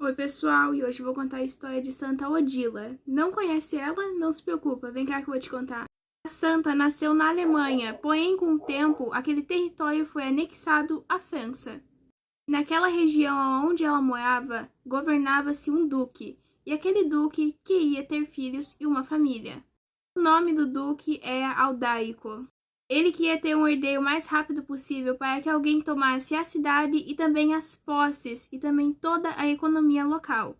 Oi pessoal, e hoje eu vou contar a história de Santa Odila. Não conhece ela? Não se preocupa, vem cá que eu vou te contar. A santa nasceu na Alemanha, porém com o tempo aquele território foi anexado à França. Naquela região onde ela morava, governava-se um duque, e aquele duque queria ter filhos e uma família. O nome do duque era Aldaico. Ele queria ter um herdeiro o mais rápido possível para que alguém tomasse a cidade e também as posses e também toda a economia local.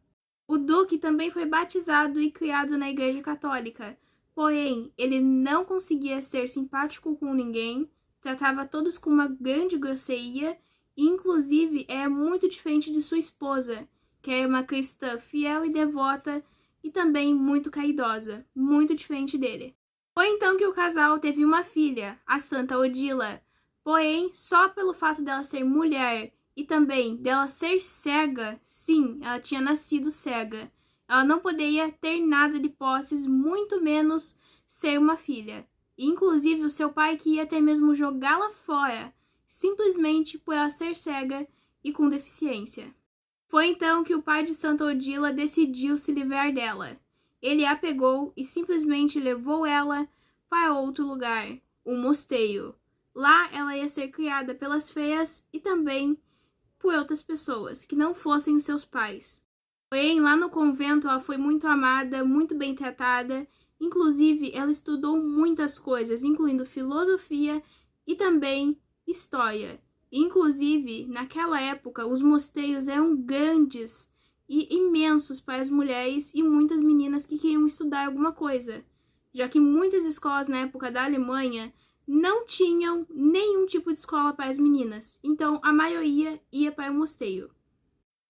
O duque também foi batizado e criado na Igreja Católica, porém ele não conseguia ser simpático com ninguém, tratava todos com uma grande grosseria e inclusive é muito diferente de sua esposa, que é uma cristã fiel e devota e também muito caridosa, muito diferente dele. Foi então que o casal teve uma filha, a Santa Odila. Porém, só pelo fato dela ser mulher e também dela ser cega, sim, ela tinha nascido cega, ela não poderia ter nada de posses, muito menos ser uma filha. Inclusive, o seu pai queria até mesmo jogá-la fora, simplesmente por ela ser cega e com deficiência. Foi então que o pai de Santa Odila decidiu se livrar dela. Ele a pegou e simplesmente levou ela para outro lugar, um mosteiro. Lá ela ia ser criada pelas freiras e também por outras pessoas que não fossem os seus pais. Porém, lá no convento ela foi muito amada, muito bem tratada. Inclusive, ela estudou muitas coisas, incluindo filosofia e também história. Inclusive, naquela época, os mosteiros eram grandes e imensos para as mulheres e muitas meninas que queriam estudar alguma coisa, já que muitas escolas na época da Alemanha não tinham nenhum tipo de escola para as meninas, então a maioria ia para o mosteiro.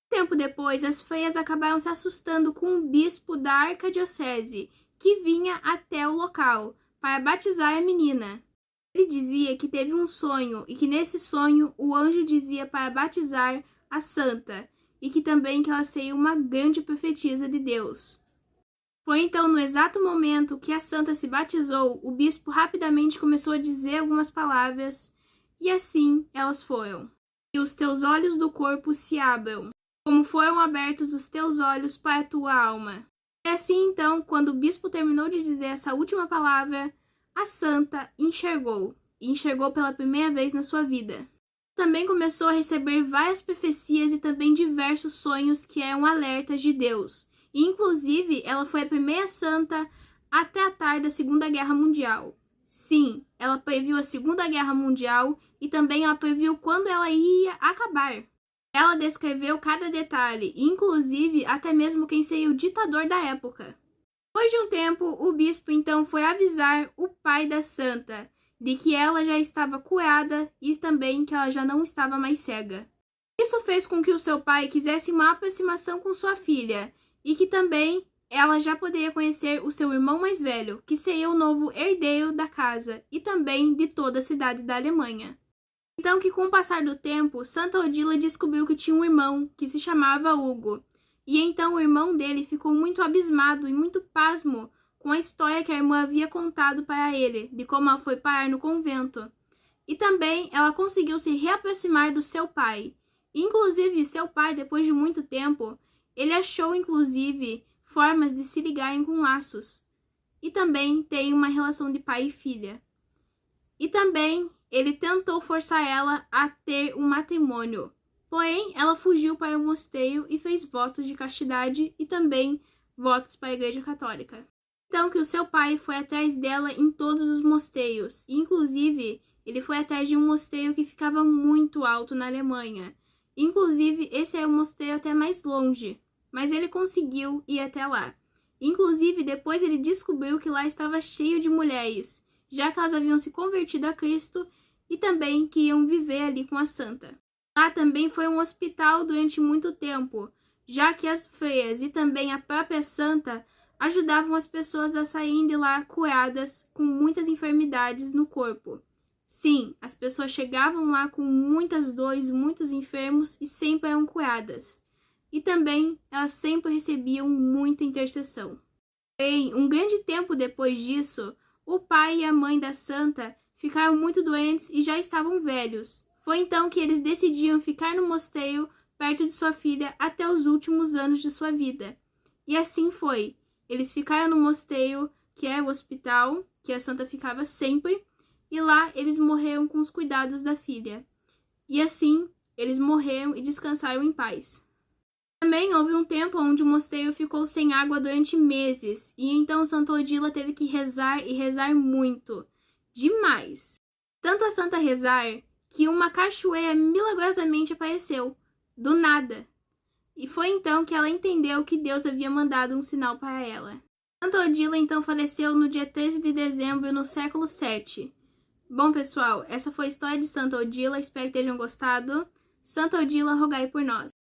Tempo depois, as freiras acabaram se assustando com o bispo da arquidiocese, que vinha até o local para batizar a menina. Ele dizia que teve um sonho e que nesse sonho o anjo dizia para batizar a santa e que também que ela seria uma grande profetisa de Deus. Foi então no exato momento que a santa se batizou, o bispo rapidamente começou a dizer algumas palavras e assim elas foram. E os teus olhos do corpo se abram, como foram abertos os teus olhos para a tua alma. E assim então, quando o bispo terminou de dizer essa última palavra, a santa enxergou, e enxergou pela primeira vez na sua vida. Também começou a receber várias profecias e também diversos sonhos que eram alertas de Deus. E, inclusive, ela foi a primeira santa a tratar da Segunda Guerra Mundial. Sim, ela previu a Segunda Guerra Mundial e também ela previu quando ela ia acabar. Ela descreveu cada detalhe, inclusive até mesmo quem seria o ditador da época. Depois de um tempo, o bispo então foi avisar o pai da santa de que ela já estava curada e também que ela já não estava mais cega. Isso fez com que o seu pai quisesse uma aproximação com sua filha e que também ela já poderia conhecer o seu irmão mais velho, que seria o novo herdeiro da casa e também de toda a cidade da Alemanha. Então que com o passar do tempo, Santa Odila descobriu que tinha um irmão que se chamava Hugo. E então o irmão dele ficou muito abismado e muito pasmo com a história que a irmã havia contado para ele, de como ela foi parar no convento. E também ela conseguiu se reaproximar do seu pai. Inclusive, seu pai, depois de muito tempo, ele achou, inclusive, formas de se ligarem com laços. E também tem uma relação de pai e filha. E também ele tentou forçar ela a ter um matrimônio. Porém, ela fugiu para o mosteiro e fez votos de castidade e também votos para a Igreja Católica. Então que o seu pai foi atrás dela em todos os mosteiros. Inclusive, ele foi atrás de um mosteiro que ficava muito alto na Alemanha. Inclusive, esse é o mosteiro até mais longe. Mas ele conseguiu ir até lá. Inclusive, depois ele descobriu que lá estava cheio de mulheres, já que elas haviam se convertido a Cristo e também que iam viver ali com a santa. Lá também foi um hospital durante muito tempo, já que as freiras e também a própria santa ajudavam as pessoas a saírem de lá curadas com muitas enfermidades no corpo. Sim, as pessoas chegavam lá com muitas dores, muitos enfermos e sempre eram curadas. E também elas sempre recebiam muita intercessão. Porém, um grande tempo depois disso, o pai e a mãe da santa ficaram muito doentes e já estavam velhos. Foi então que eles decidiram ficar no mosteiro perto de sua filha até os últimos anos de sua vida. E assim foi. Eles ficaram no mosteiro, que é o hospital, que a santa ficava sempre, e lá eles morreram com os cuidados da filha. E assim, eles morreram e descansaram em paz. Também houve um tempo onde o mosteiro ficou sem água durante meses, e então Santa Odila teve que rezar e rezar muito. Demais. Tanto a santa rezar que uma cachoeira milagrosamente apareceu, do nada. E foi então que ela entendeu que Deus havia mandado um sinal para ela. Santa Odila então faleceu no dia 13 de dezembro no século VII. Bom, pessoal, essa foi a história de Santa Odila, espero que tenham gostado. Santa Odila, rogai por nós.